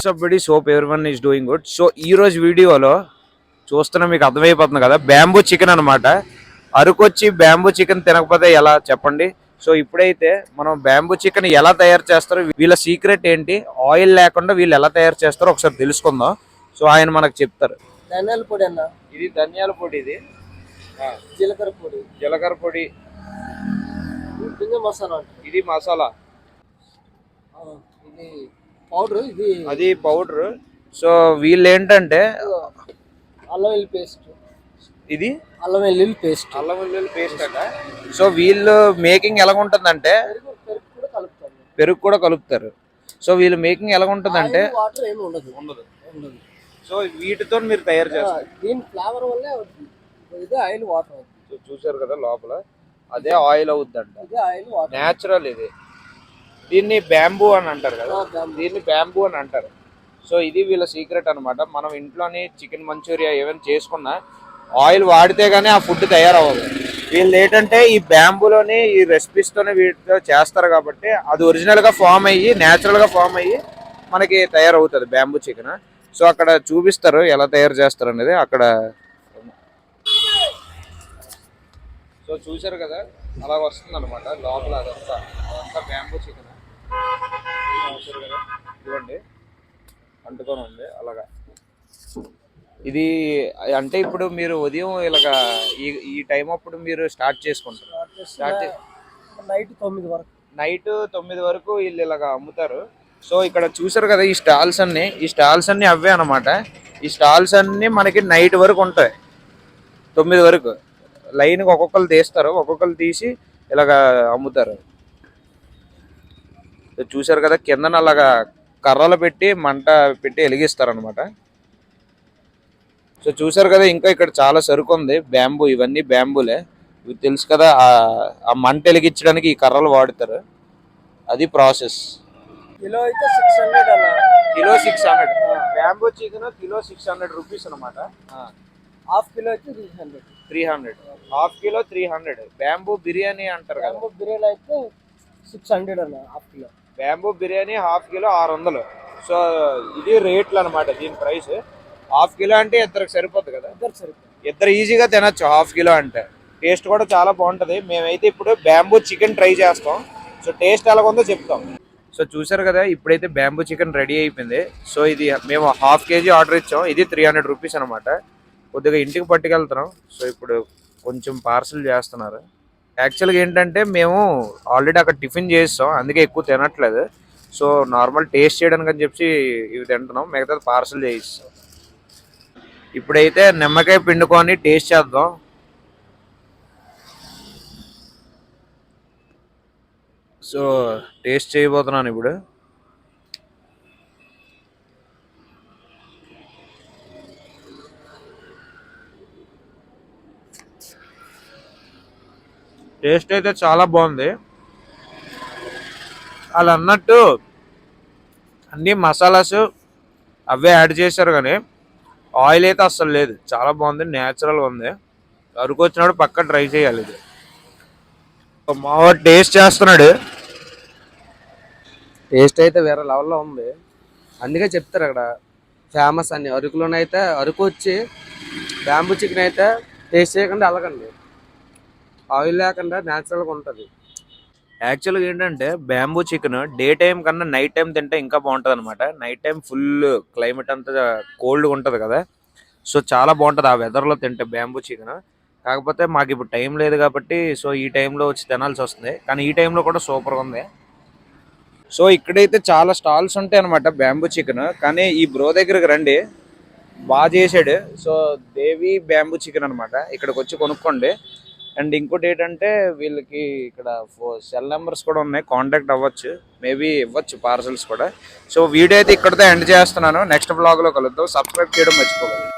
WhatsApp videos hope everyone is doing good. So ఈ రోజు వీడియోలో చూస్తున్నా మీకు అర్థమైపోతుంది కదా, బ్యాంబూ చికెన్ అనమాట. అరకొచ్చి బ్యాంబూ చికెన్ తినకపోతే ఎలా చెప్పండి. సో ఇప్పుడైతే మనం బ్యాంబూ చికెన్ ఎలా తయారు చేస్తారో, వీళ్ళ సీక్రెట్ ఏంటి, ఆయిల్ లేకుండా వీళ్ళు ఎలా తయారు చేస్తారో ఒకసారి తెలుసుకుందాం. సో ఆయన మనకు చెప్తారు. ధనియాల పొడి అన్న, ఇది ధనియాల పొడి, ఇది జీలకర్ర పొడి, జీలకర్ర పొడి, ఇది మసాలా, ఇది మసాలా, ఇది పౌడర్, ఇది అది పౌడర్. సో వీళ్ళు ఏంటంటే అల్లం వెల్లుల్లి పేస్ట్, ఇది అల్లం వెల్లుల్లి పేస్ట్, అల్లం వెల్లుల్లి పేస్ట్ అంట. సో వీళ్ళు మేకింగ్ ఎలాగుంటుందంటే పెరుగు కూడా కలుపుతారు. సో వీళ్ళు మేకింగ్ ఎలాగుంటుందంటే వాటర్ ఏమి ఉండదు. సో వీటితో మీరు తయారు చేస్తారు. దీని ఫ్లేవర్ వల్లే ఇది ఆయిల్ వాటర్ అవుతుంది. చూసారు కదా లోపల అదే ఆయిల్ అవుద్దంట, ఇదే ఆయిల్ వాటర్ న్యాచురల్. ఇది దీన్ని బ్యాంబూ అని అంటారు కదా, దీన్ని బ్యాంబూ అని అంటారు. సో ఇది వీళ్ళ సీక్రెట్ అనమాట. మనం ఇంట్లోని చికెన్ మంచూరియా ఏమైనా చేసుకున్నా ఆయిల్ వాడితే గానీ ఆ ఫుడ్ తయారవ్వదు. వీళ్ళు ఏంటంటే ఈ బ్యాంబూలోని ఈ రెసిపీస్తోనే వీటితో చేస్తారు కాబట్టి అది ఒరిజినల్గా ఫామ్ అయ్యి న్యాచురల్గా ఫామ్ అయ్యి మనకి తయారవుతుంది బ్యాంబూ చికెన్. సో అక్కడ చూపిస్తారు ఎలా తయారు చేస్తారు అనేది అక్కడ. సో చూసారు కదా అలా వస్తుంది అనమాట లోపల. అదంతా బ్యాంబూ చికెన్ చూసారు కదా, ఇవ్వండి అంటుకొని ఉంది అలాగా. ఇది అంటే ఇప్పుడు మీరు ఉదయం ఇలాగా ఈ టైం అప్పుడు మీరు స్టార్ట్ చేసుకుంటారు. నైట్ 9 వరకు, నైట్ 9 వరకు వీళ్ళు ఇలాగా అమ్ముతారు. సో ఇక్కడ చూసారు కదా ఈ స్టాల్స్ అన్ని అవే అనమాట. ఈ స్టాల్స్ అన్ని మనకి నైట్ వరకు ఉంటాయి, 9 వరకు. లైన్కి ఒక్కొక్కరు తీస్తారు, ఒక్కొక్కరు తీసి ఇలాగా అమ్ముతారు. చూసారు కదా కిందన అలాగా కర్రలు పెట్టి మంట పెట్టి వెలిగిస్తారు అనమాట. సో చూసారు కదా ఇంకా ఇక్కడ చాలా సరుకు ఉంది. బ్యాంబూ, ఇవన్నీ బ్యాంబూలే. ఇవి తెలుసు కదా, ఆ మంట వెలిగించడానికి ఈ కర్రలు వాడతారు. అది ప్రాసెస్. కిలో అయితే 600 అన్న, kilo 600. Bamboo chicken kilo 600 rupees అనమాట. హాఫ్ కిలో అయితే 300, హాఫ్ కిలో 300. బ్యాంబూ బిర్యానీ అంటారు కదా, బ్యాంబూ బిర్యానీ అయితే 600 అన్న, half kilo. Bamboo biryani half kilo 600. So ఇది రేట్లు అనమాట దీని ప్రైస్. హాఫ్ కిలో అంటే ఇద్దరికి సరిపోద్ది కదా, ఇద్దరు ఈజీగా తినచ్చు హాఫ్ కిలో అంటే. టేస్ట్ కూడా చాలా బాగుంటుంది. మేమైతే ఇప్పుడు బ్యాంబూ చికెన్ ట్రై చేస్తాం. సో టేస్ట్ ఎలా ఉందో చెప్తాం. సో చూసారు కదా ఇప్పుడైతే బ్యాంబూ చికెన్ రెడీ అయిపోయింది. సో ఇది మేము హాఫ్ కేజీ ఆర్డర్ ఇచ్చాం. ఇది 300 రూపీస్ అనమాట. కొద్దిగా ఇంటికి పట్టుకెళ్తున్నాం. సో ఇప్పుడు కొంచెం పార్సల్ చేస్తున్నారు. యాక్చువల్గా ఏంటంటే మేము ఆల్రెడీ అక్కడ టిఫిన్ చేస్తాం, అందుకే ఎక్కువ తినట్లేదు. సో నార్మల్ టేస్ట్ చేయడానికి అని చెప్పి ఇవి తింటున్నాం, మిగతాది పార్సల్ చేయిస్తాం. ఇప్పుడైతే నిమ్మకాయ పిండుకొని టేస్ట్ చేద్దాం. సో టేస్ట్ చేయబోతున్నాను ఇప్పుడు. టేస్ట్ అయితే చాలా బాగుంది. వాళ్ళు అన్నట్టు అన్ని మసాలాస్ అవే యాడ్ చేశారు కానీ ఆయిల్ అయితే అస్సలు లేదు. చాలా బాగుంది, న్యాచురల్గా ఉంది. అరకు వచ్చినప్పుడు పక్క ట్రై చేయాలి ఇది. మావాడు టేస్ట్ చేస్తున్నాడు. టేస్ట్ అయితే వేరే లెవెల్లో ఉంది. అందుకే చెప్తారు అక్కడ ఫేమస్ అని. అరకులోనైతే అరకు వచ్చి బ్యాంబూ చికెన్ అయితే టేస్ట్ చేయకుండా వెళ్ళకండి, ఆయిల్ లేకుండా న్యాచురల్గా ఉంటుంది. యాక్చువల్గా ఏంటంటే బ్యాంబూ చికెన్ డే టైం కన్నా నైట్ టైం తింటే ఇంకా బాగుంటుంది అనమాట. నైట్ టైం ఫుల్ క్లైమేట్ అంతా కోల్డ్గా ఉంటుంది కదా, సో చాలా బాగుంటుంది ఆ వెదర్లో తింటే బ్యాంబూ చికెన్. కాకపోతే మాకు ఇప్పుడు టైం లేదు కాబట్టి సో ఈ టైంలో వచ్చి తినాల్సి వస్తుంది. కానీ ఈ టైంలో కూడా సూపర్గా ఉంది. సో ఇక్కడైతే చాలా స్టాల్స్ ఉంటాయి అనమాట బ్యాంబూ చికెన్. కానీ ఈ బ్రో దగ్గరికి రండి, బాగా చేసాడు. సో దేవి బ్యాంబూ చికెన్ అనమాట. ఇక్కడికి వచ్చి కొనుక్కోండి. అండ్ ఇంకోటి ఏంటంటే వీళ్ళకి ఇక్కడ సెల్ నెంబర్స్ కూడా ఉన్నాయి, కాంటాక్ట్ అవ్వచ్చు, మేబీ ఇవ్వచ్చు పార్సల్స్ కూడా. సో వీడియో అయితే ఇక్కడితో ఎండ్ చేస్తున్నాను. నెక్స్ట్ బ్లాగ్లో కలుద్దాం. సబ్స్క్రైబ్ చేయడం మర్చిపోకండి.